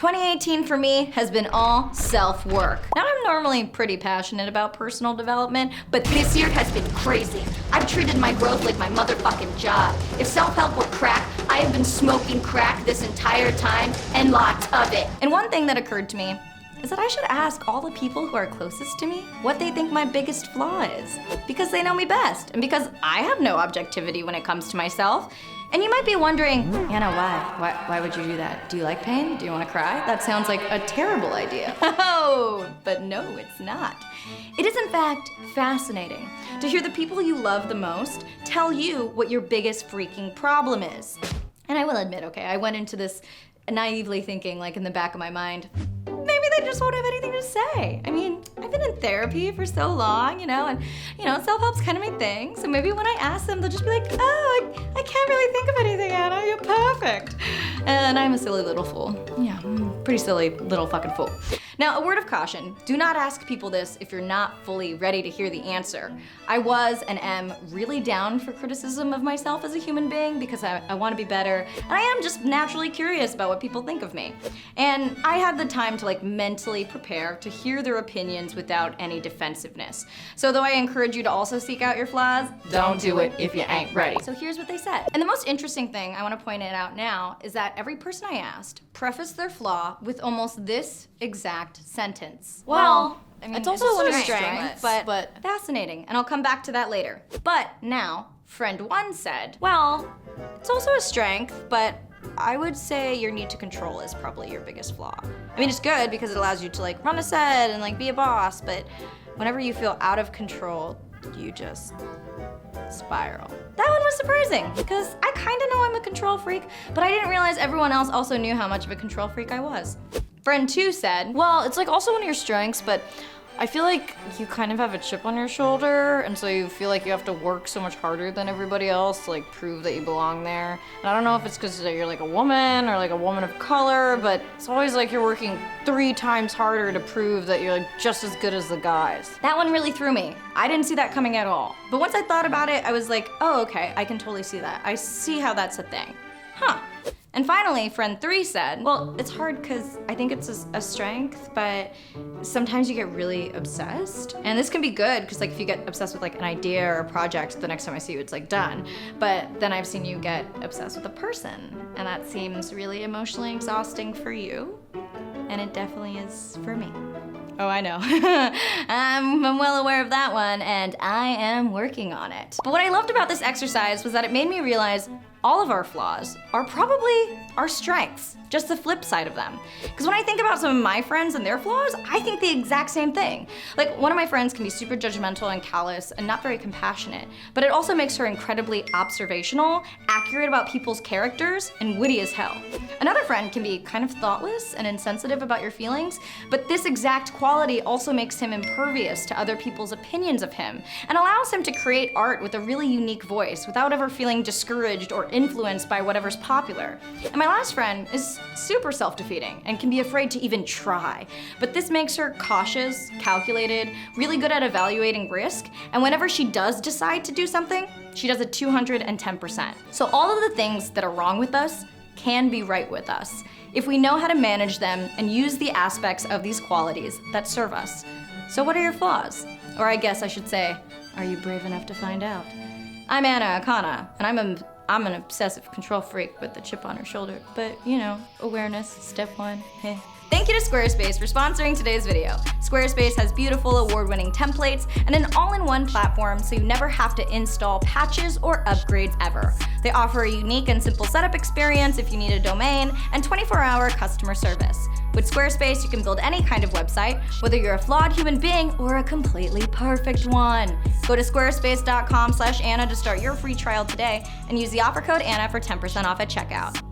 2018 for me has been all self-work. Now, I'm normally pretty passionate about personal development, but this year has been crazy. I've treated my growth like my motherfucking job. If self-help were crack, I have been smoking crack this entire time and lots of it. And one thing that occurred to me is that I should ask all the people who are closest to me what they think my biggest flaw is. Because they know me best, and because I have no objectivity when it comes to myself. And you might be wondering, Anna, why would you do that? Do you like pain? Do you want to cry? That sounds like a terrible idea. Oh, but no, it's not. It is in fact fascinating to hear the people you love the most tell you what your biggest freaking problem is. And I will admit, okay, I went into this naively thinking, like in the back of my mind, maybe they just won't have anything to say. I mean, I've been in therapy for so long, and self-help's kind of my thing. So maybe when I ask them, they'll just be like, oh, I can't really think of anything, Anna, you're perfect. And I'm a silly little fool. Yeah, pretty silly little fucking fool. Now, a word of caution, do not ask people this if you're not fully ready to hear the answer. I was and am really down for criticism of myself as a human being because I want to be better, and I am just naturally curious about what people think of me. And I had the time to mentally prepare to hear their opinions without any defensiveness. So though I encourage you to also seek out your flaws, don't do it if you ain't ready. So here's what they said. And the most interesting thing, I want to point it out now, is that every person I asked prefaced their flaw with almost this exact sentence. Well, I mean, it's also one of strengths, but fascinating, and I'll come back to that later. But now, friend one said, well, it's also a strength, but I would say your need to control is probably your biggest flaw. I mean, it's good because it allows you to run a set and be a boss, but whenever you feel out of control, you just spiral. That one was surprising because I kind of know I'm a control freak, but I didn't realize everyone else also knew how much of a control freak I was. Friend two said, well, it's also one of your strengths, but I feel like you kind of have a chip on your shoulder, and so you feel like you have to work so much harder than everybody else to prove that you belong there. And I don't know if it's because you're a woman or a woman of color, but it's always you're working 3 times harder to prove that you're just as good as the guys. That one really threw me. I didn't see that coming at all. But once I thought about it, I was like, oh, okay, I can totally see that. I see how that's a thing. Huh. And finally, friend 3 said, well, it's hard because I think it's a strength, but sometimes you get really obsessed. And this can be good because if you get obsessed with an idea or a project, the next time I see you, it's done. But then I've seen you get obsessed with a person, and that seems really emotionally exhausting for you. And it definitely is for me. Oh, I know. I'm well aware of that one, and I am working on it. But what I loved about this exercise was that it made me realize all of our flaws are probably our strengths, just the flip side of them. Because when I think about some of my friends and their flaws, I think the exact same thing. One of my friends can be super judgmental and callous and not very compassionate, but it also makes her incredibly observational, accurate about people's characters, and witty as hell. Another friend can be kind of thoughtless and insensitive about your feelings, but this exact quality also makes him impervious to other people's opinions of him and allows him to create art with a really unique voice without ever feeling discouraged or influenced by whatever's popular. And my last friend is super self-defeating and can be afraid to even try. But this makes her cautious, calculated, really good at evaluating risk, and whenever she does decide to do something, she does it 210%. So all of the things that are wrong with us can be right with us if we know how to manage them and use the aspects of these qualities that serve us. So what are your flaws? Or I guess I should say, are you brave enough to find out? I'm Anna Akana, and I'm an obsessive control freak with the chip on her shoulder, but awareness, step 1, hey. Thank you to Squarespace for sponsoring today's video. Squarespace has beautiful award-winning templates and an all-in-one platform so you never have to install patches or upgrades ever. They offer a unique and simple setup experience if you need a domain and 24-hour customer service. With Squarespace, you can build any kind of website, whether you're a flawed human being or a completely perfect one. Go to squarespace.com/Anna to start your free trial today and use the offer code Anna for 10% off at checkout.